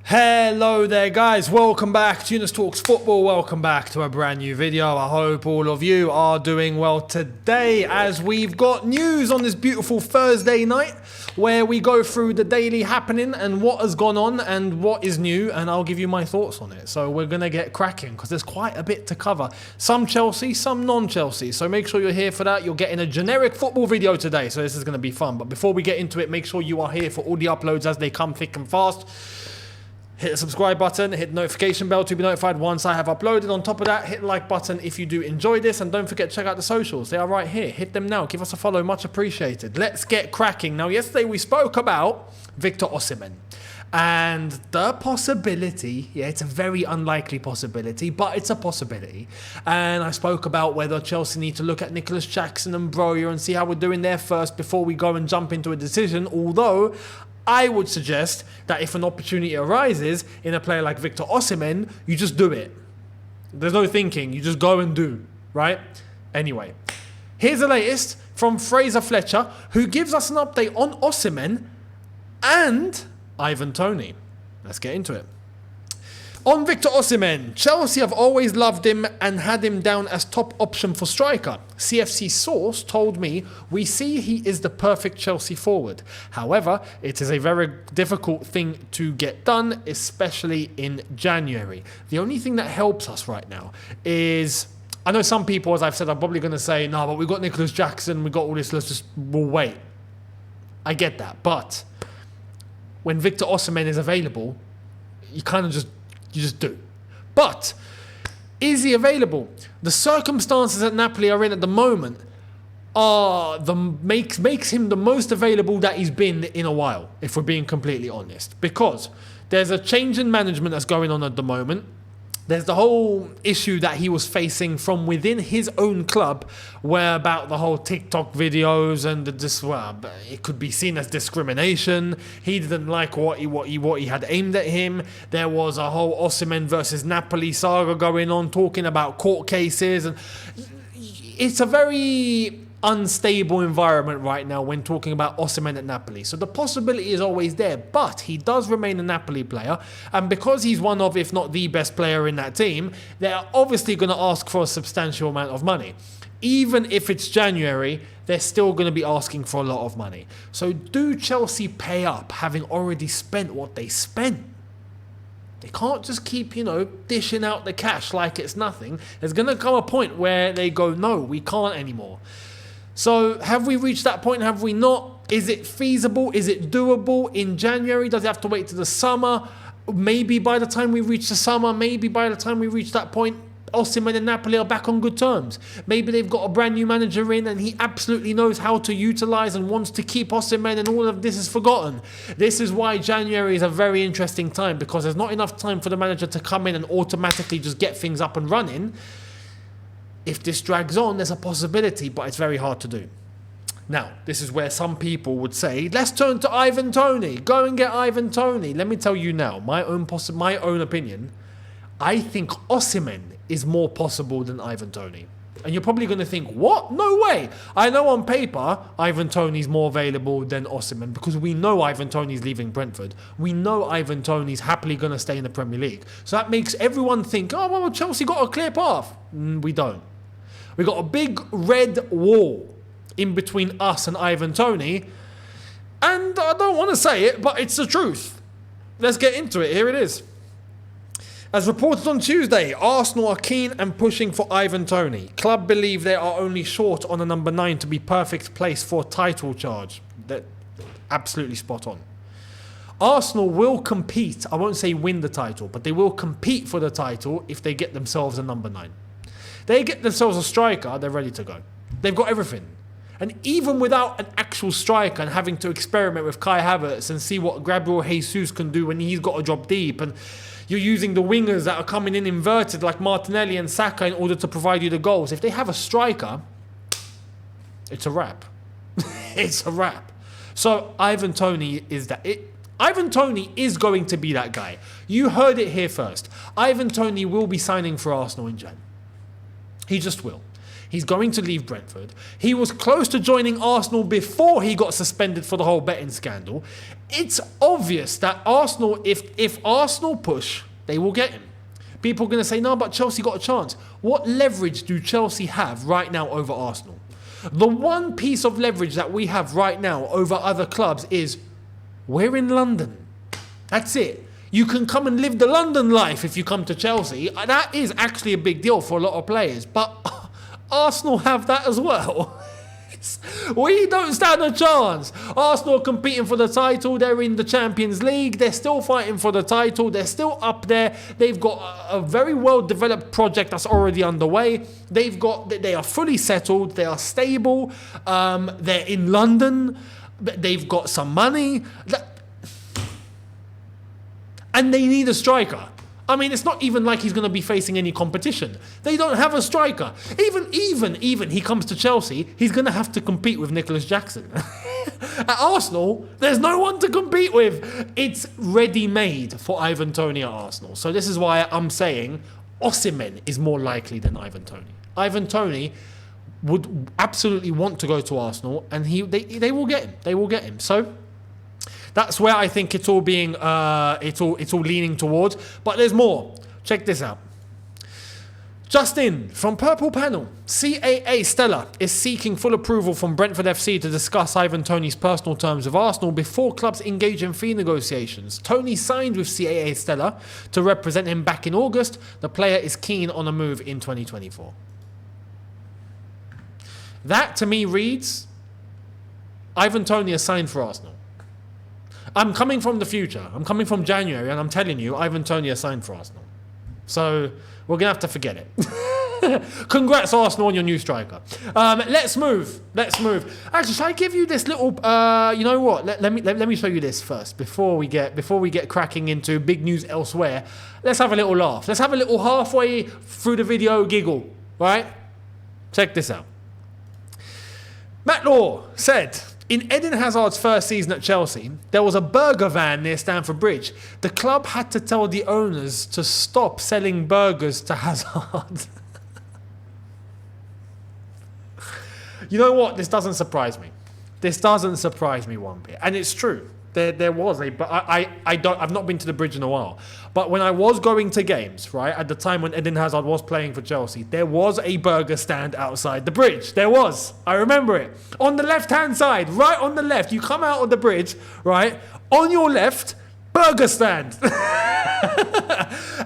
Hello there guys, welcome back to Younes Talks Football, welcome back to a brand new video. I hope all of you are doing well today as we've got news on this beautiful Thursday night where we go through the daily happening and what has gone on and what is new, and I'll give you my thoughts on it. So we're going to get cracking because there's quite a bit to cover. Some Chelsea, some non-Chelsea, so make sure you're here for that. You're getting a generic football video today, so this is going to be fun. But before we get into it, make sure you are here for all the uploads as they come thick and fast. Hit the subscribe button, hit the notification bell to be notified once I have uploaded. On top of that, hit the like button if you do enjoy this. And don't forget to check out the socials. They are right here. Hit them now. Give us a follow. Much appreciated. Let's get cracking. Now, yesterday we spoke about Victor Osimhen. And the possibility, it's a very unlikely possibility, but it's a possibility. And I spoke about whether Chelsea need to look at Nicholas Jackson and Broja and see how we're doing there first before we go and jump into a decision. Although I would suggest that if an opportunity arises in a player like Victor Osimhen, you just do it. There's no thinking. You just go and do, right? Anyway, here's the latest from Fraser Fletcher, who gives us an update on Osimhen and Ivan Toney. Let's get into it. On Victor Osimhen, Chelsea have always loved him and had him down as top option for striker. CFC source told me, we see he is the perfect Chelsea forward. However, it is a very difficult thing to get done, especially in January. The only thing that helps us right now is, I know some people, as I've said, are probably going to say, no, but we've got Nicholas Jackson, we've got all this, we'll wait. I get that, but when Victor Osimhen is available, you just do. But is he available? The circumstances that Napoli are in at the moment are makes him the most available that he's been in a while, if we're being completely honest. Because there's a change in management that's going on at the moment. There's the whole issue that he was facing from within his own club, where about the whole TikTok videos and it could be seen as discrimination. He didn't like what he had aimed at him. There was a whole Osimhen versus Napoli saga going on, talking about court cases, and it's a very unstable environment right now when talking about Osimhen at Napoli. So the possibility is always there, but he does remain a Napoli player, and because he's one of, if not the best player in that team, they're obviously going to ask for a substantial amount of money. Even if it's January, they're still going to be asking for a lot of money. So do Chelsea pay up, having already spent what they spent? They can't just keep, dishing out the cash like it's nothing. There's going to come a point where they go, no, we can't anymore. So have we reached that point? Have we not? Is it feasible? Is it doable in January? Does it have to wait to the summer? Maybe by the time we reach the summer, maybe by the time we reach that point, Osimhen and Napoli are back on good terms. Maybe they've got a brand new manager in and he absolutely knows how to utilise and wants to keep Osimhen, and all of this is forgotten. This is why January is a very interesting time, because there's not enough time for the manager to come in and automatically just get things up and running. If this drags on, there's a possibility, but it's very hard to do. Now, this is where some people would say, let's turn to Ivan Toney. Go and get Ivan Toney. Let me tell you now, my own opinion, I think Osimhen is more possible than Ivan Toney. And you're probably going to think, what? No way. I know on paper, Ivan Toney's more available than Osimhen, because we know Ivan Toney's leaving Brentford. We know Ivan Toney's happily going to stay in the Premier League. So that makes everyone think, oh, well, Chelsea got a clear path. We don't. We got a big red wall in between us and Ivan Toney. And I don't want to say it, but it's the truth. Let's get into it. Here it is. As reported on Tuesday, Arsenal are keen and pushing for Ivan Toney. Club believe they are only short on a number 9 to be perfect place for a title charge. That absolutely spot on. Arsenal will compete. I won't say win the title, but they will compete for the title if they get themselves a number 9. They get themselves a striker, they're ready to go. They've got everything. And even without an actual striker and having to experiment with Kai Havertz and see what Gabriel Jesus can do when he's got to drop deep, and you're using the wingers that are coming in inverted like Martinelli and Saka in order to provide you the goals. If they have a striker, it's a wrap. It's a wrap. So Ivan Toney is that. Ivan Toney is going to be that guy. You heard it here first. Ivan Toney will be signing for Arsenal in Jan. He just will. He's going to leave Brentford. He was close to joining Arsenal before he got suspended for the whole betting scandal. It's obvious that Arsenal, if Arsenal push, they will get him. People are going to say, no, but Chelsea got a chance. What leverage do Chelsea have right now over Arsenal? The one piece of leverage that we have right now over other clubs is we're in London. That's it. You can come and live the London life if you come to Chelsea. That is actually a big deal for a lot of players. But Arsenal have that as well. We don't stand a chance. Arsenal are competing for the title. They're in the Champions League. They're still fighting for the title. They're still up there. They've got a very well-developed project that's already underway. They are fully settled. They are stable. They're in London. They've got some money. And they need a striker. I mean, it's not even like he's going to be facing any competition. They don't have a striker. Even he comes to Chelsea, he's going to have to compete with Nicholas Jackson. At Arsenal, there's no one to compete with. It's ready-made for Ivan Toney at Arsenal. So this is why I'm saying Osimhen is more likely than Ivan Toney. Ivan Toney would absolutely want to go to Arsenal, and they will get him. They will get him. So that's where I think it's all being, it's all leaning towards. But there's more. Check this out. Justin from Purple Panel. CAA Stella is seeking full approval from Brentford FC to discuss Ivan Toney's personal terms with Arsenal before clubs engage in fee negotiations. Toney signed with CAA Stella to represent him back in August. The player is keen on a move in 2024. That to me reads, Ivan Toney is signed for Arsenal. I'm coming from the future. I'm coming from January, and I'm telling you, Ivan Toney is signed for Arsenal. So we're going to have to forget it. Congrats, Arsenal, on your new striker. Let's move. Actually, shall I give you this little... you know what? Let me show you this first. Before we get cracking into big news elsewhere, let's have a little laugh. Let's have a little halfway through the video giggle. Right? Check this out. Matt Law said... In Eden Hazard's first season at Chelsea, there was a burger van near Stamford Bridge. The club had to tell the owners to stop selling burgers to Hazard. You know what? This doesn't surprise me. This doesn't surprise me one bit. And it's true. There was a... But I've not been to the bridge in a while. But when I was going to games, right, at the time when Eden Hazard was playing for Chelsea, there was a burger stand outside the bridge. There was. I remember it. On the left-hand side, right on the left, you come out of the bridge, right, on your left, burger stand.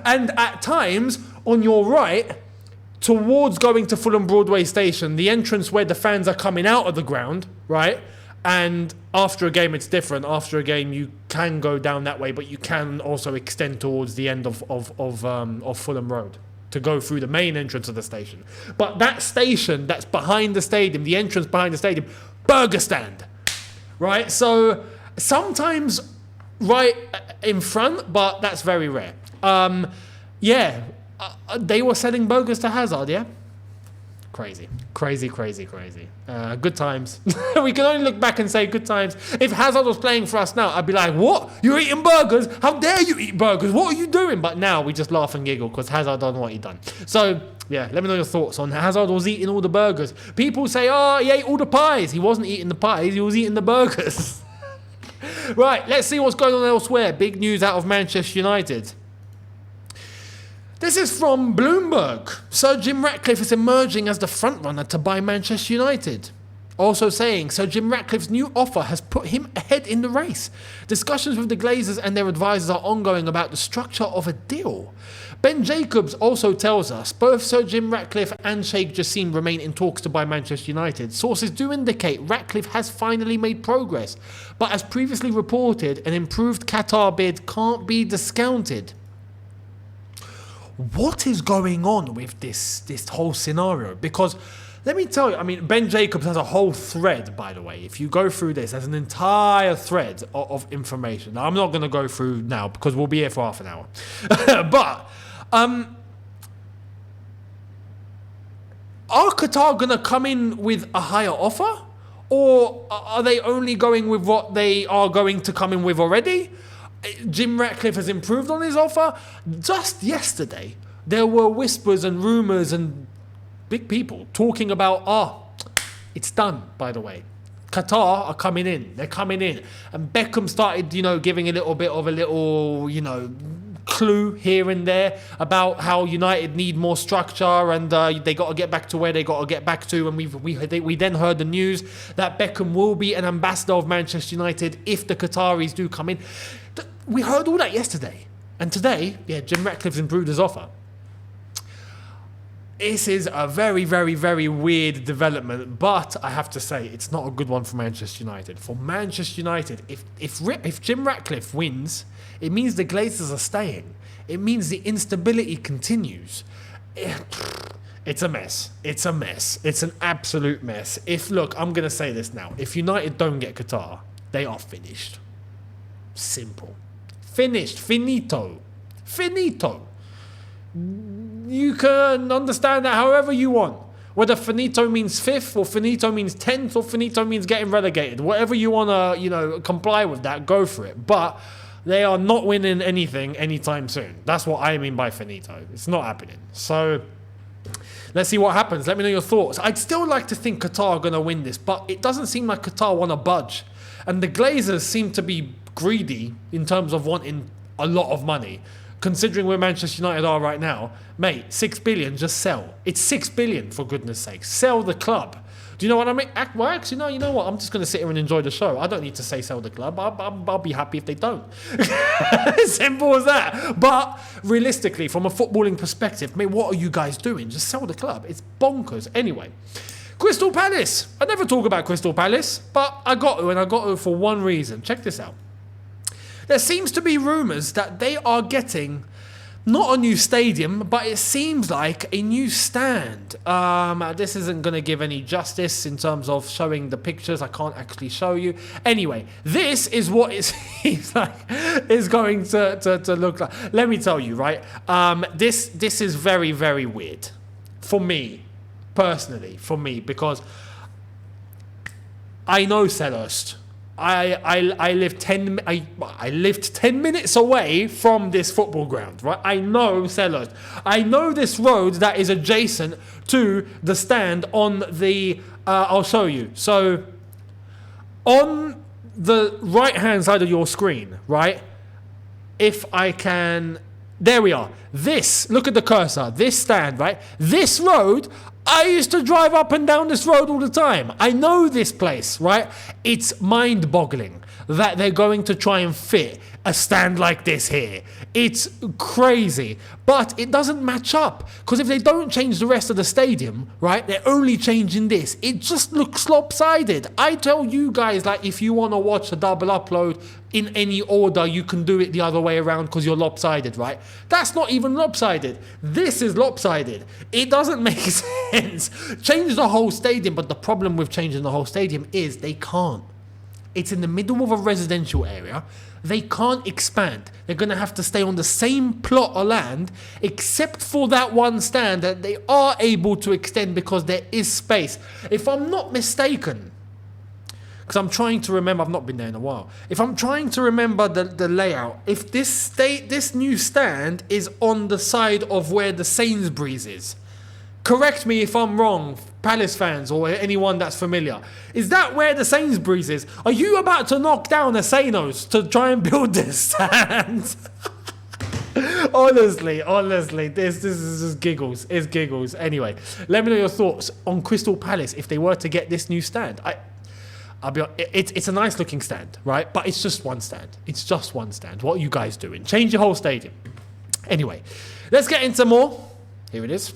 And at times, on your right, towards going to Fulham Broadway Station, the entrance where the fans are coming out of the ground, right, and after a game, it's different. After a game, you can go down that way, but you can also extend towards the end of Fulham Road to go through the main entrance of the station. But that station that's behind the stadium, the entrance behind the stadium, burger stand, right? So sometimes right in front, but that's very rare. They were selling burgers to Hazard, yeah? Crazy. Good times. We can only look back and say good times. If Hazard was playing for us now, I'd be like, what? You're eating burgers? How dare you eat burgers? What are you doing? But now we just laugh and giggle because Hazard done what he done. So, yeah, let me know your thoughts on Hazard was eating all the burgers. People say, oh, he ate all the pies. He wasn't eating the pies. He was eating the burgers. Right, let's see what's going on elsewhere. Big news out of Manchester United. This is from Bloomberg. Sir Jim Ratcliffe is emerging as the frontrunner to buy Manchester United. Also saying, Sir Jim Ratcliffe's new offer has put him ahead in the race. Discussions with the Glazers and their advisors are ongoing about the structure of a deal. Ben Jacobs also tells us both Sir Jim Ratcliffe and Sheikh Jassim remain in talks to buy Manchester United. Sources do indicate Ratcliffe has finally made progress, but as previously reported, an improved Qatar bid can't be discounted. What is going on with this whole scenario? Because let me tell you, I mean, Ben Jacobs has a whole thread, by the way. If you go through this, there's an entire thread of information. Now, I'm not going to go through now because we'll be here for half an hour. But are Qatar going to come in with a higher offer? Or are they only going with what they are going to come in with already? Jim Ratcliffe has improved on his offer. Just yesterday, there were whispers and rumours and big people talking about, it's done, by the way. Qatar are coming in. They're coming in. And Beckham started, giving a little bit of a little, clue here and there about how United need more structure and they got to get back to where they got to get back to. And we then heard the news that Beckham will be an ambassador of Manchester United if the Qataris do come in. We heard all that yesterday. And today, Jim Ratcliffe's improved his offer. This is a very, very, very weird development, but I have to say it's not a good one for Manchester United. For Manchester United, if Jim Ratcliffe wins, it means the Glazers are staying. It means the instability continues. It's a mess. It's a mess. It's an absolute mess. I'm going to say this now. If United don't get Qatar, they are finished. Simple. Finished. Finito. You can understand that however you want. Whether finito means 5th or finito means 10th or finito means getting relegated. Whatever you want to, comply with that, go for it. But they are not winning anything anytime soon. That's what I mean by finito. It's not happening. So let's see what happens. Let me know your thoughts. I'd still like to think Qatar are going to win this, but it doesn't seem like Qatar want to budge. And the Glazers seem to be greedy in terms of wanting a lot of money. Considering where Manchester United are right now, mate, 6 billion, just sell. It's 6 billion, for goodness sake. Sell the club. Do you know what I mean? Well, actually, no, you know what? I'm just going to sit here and enjoy the show. I don't need to say sell the club. I'll be happy if they don't. Simple as that. But realistically, from a footballing perspective, mate, what are you guys doing? Just sell the club. It's bonkers. Anyway, Crystal Palace. I never talk about Crystal Palace, but I got to, and I got to for one reason. Check this out. There seems to be rumours that they are getting not a new stadium, but it seems like a new stand. This isn't going to give any justice in terms of showing the pictures. I can't actually show you. Anyway, this is what it seems like is going to look like. Let me tell you, right? This is very, very weird for me, personally, because I know Selhurst. I lived 10 minutes away from this football ground, right? I know Selhurst. I know this road that is adjacent to the stand on the... I'll show you. So, on the right-hand side of your screen, right? If I can... There we are. Look at the cursor. This stand, right? This road... I used to drive up and down this road all the time. I know this place, right? It's mind-boggling that they're going to try and fit a stand like this here. It's crazy. But it doesn't match up. Because if they don't change the rest of the stadium, right, they're only changing this. It just looks lopsided. I tell you guys, like, if you want to watch a double upload in any order, you can do it the other way around because you're lopsided, right? That's not even lopsided. This is lopsided. It doesn't make sense. Change the whole stadium, but the problem with changing the whole stadium is they can't. It's in the middle of a residential area. They can't expand. They're going to have to stay on the same plot of land, except for that one stand that they are able to extend because there is space. If I'm not mistaken, because I'm trying to remember, I've not been there in a while. If I'm trying to remember the layout, if this new stand is on the side of where the Sainsbury's is. Correct me if I'm wrong, Palace fans or anyone that's familiar. Is that where the Sainsbury's is? Are you about to knock down a Sainos to try and build this stand? honestly, this is just giggles. It's giggles. Anyway, let me know your thoughts on Crystal Palace if they were to get this new stand. I'll be honest, it's a nice looking stand, right? But it's just one stand. It's just one stand. What are you guys doing? Change your whole stadium. Anyway, let's get into more. Here it is.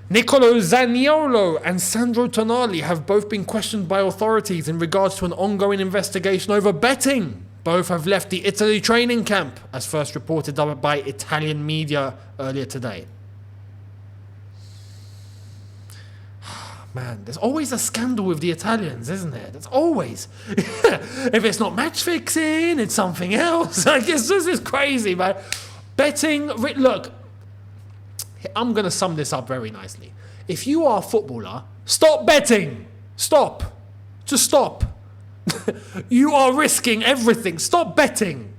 Nicolo Zaniolo and Sandro Tonali have both been questioned by authorities in regards to an ongoing investigation over betting. Both have left the Italy training camp, as first reported by Italian media earlier today. Man, there's always a scandal with the Italians, isn't there? There's always. If it's not match fixing, it's something else. Like, it's just crazy, man. Betting, look, I'm going to sum this up very nicely. If you are a footballer, stop betting. Stop. Just stop. You are risking everything. Stop betting.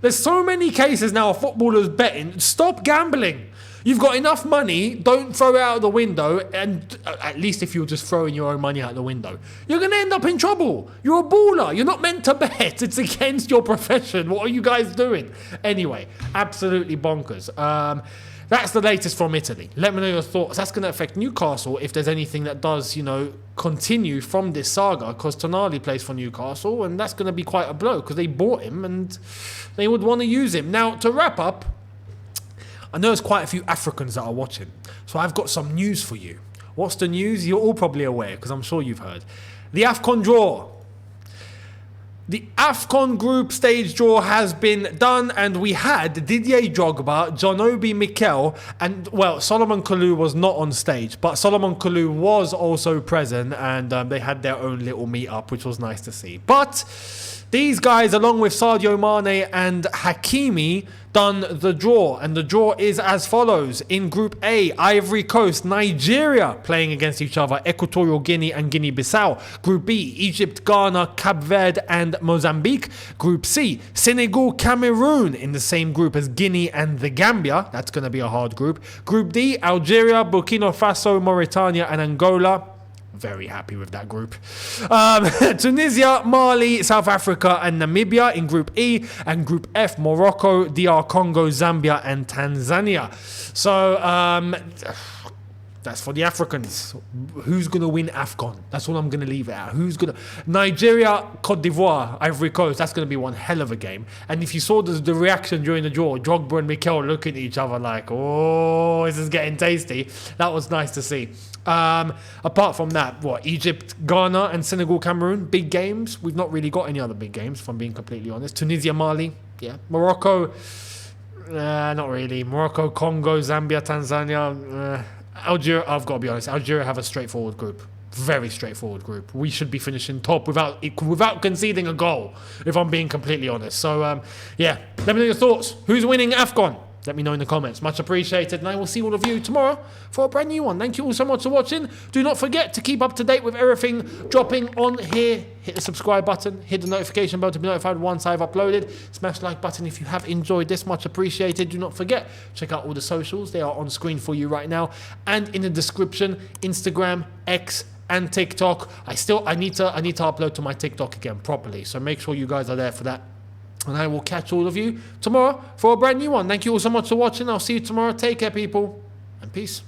There's so many cases now of footballers betting. Stop gambling. You've got enough money. Don't throw it out the window. And at least if you're just throwing your own money out the window, you're going to end up in trouble. You're a baller. You're not meant to bet. It's against your profession. What are you guys doing? Anyway, absolutely bonkers. That's the latest from Italy. Let me know your thoughts. That's going to affect Newcastle if there's anything that does, continue from this saga, because Tonali plays for Newcastle, and that's going to be quite a blow because they bought him and they would want to use him. Now, to wrap up, I know there's quite a few Africans that are watching, so I've got some news for you. What's the news? You're all probably aware, because I'm sure you've heard. The AFCON draw. The AFCON group stage draw has been done, and we had Didier Drogba, John Obi Mikel, and, Solomon Kalou was not on stage, but Solomon Kalou was also present, and they had their own little meet-up, which was nice to see. But these guys, along with Sadio Mane and Hakimi, done the draw, and the draw is as follows. In Group A, Ivory Coast, Nigeria playing against each other, Equatorial Guinea and Guinea-Bissau. Group B, Egypt, Ghana, Cape Verde and Mozambique. Group C, Senegal, Cameroon in the same group as Guinea and the Gambia. That's going to be a hard group. Group D, Algeria, Burkina Faso, Mauritania and Angola. Very happy with that group. Tunisia, Mali, South Africa and Namibia in Group E, and Group F, Morocco, DR Congo, Zambia and Tanzania. So that's for the Africans. Who's going to win AFCON? That's all I'm going to leave it at. Nigeria, Cote d'Ivoire, Ivory Coast. That's going to be one hell of a game. And if you saw the reaction during the draw, Drogba and Mikel looking at each other like, oh, this is getting tasty. That was nice to see. Apart from that, Egypt, Ghana and Senegal, Cameroon, big games. We've not really got any other big games, if I'm being completely honest. Tunisia, Mali, yeah. Morocco, not really. Morocco, Congo, Zambia, Tanzania, Algeria. I've got to be honest, Algeria have a straightforward group. Very straightforward group. We should be finishing top without conceding a goal, if I'm being completely honest. So, let me know your thoughts. Who's winning AFCON? Let me know in the comments. Much appreciated. And I will see all of you tomorrow for a brand new one. Thank you all so much for watching. Do not forget to keep up to date with everything dropping on here. Hit the subscribe button. Hit the notification bell to be notified once I've uploaded. Smash the like button if you have enjoyed this. Much appreciated. Do not forget, check out all the socials. They are on screen for you right now. And in the description, Instagram, X, and TikTok. I need to upload to my TikTok again properly. So make sure you guys are there for that. And I will catch all of you tomorrow for a brand new one. Thank you all so much for watching. I'll see you tomorrow. Take care, people, and peace.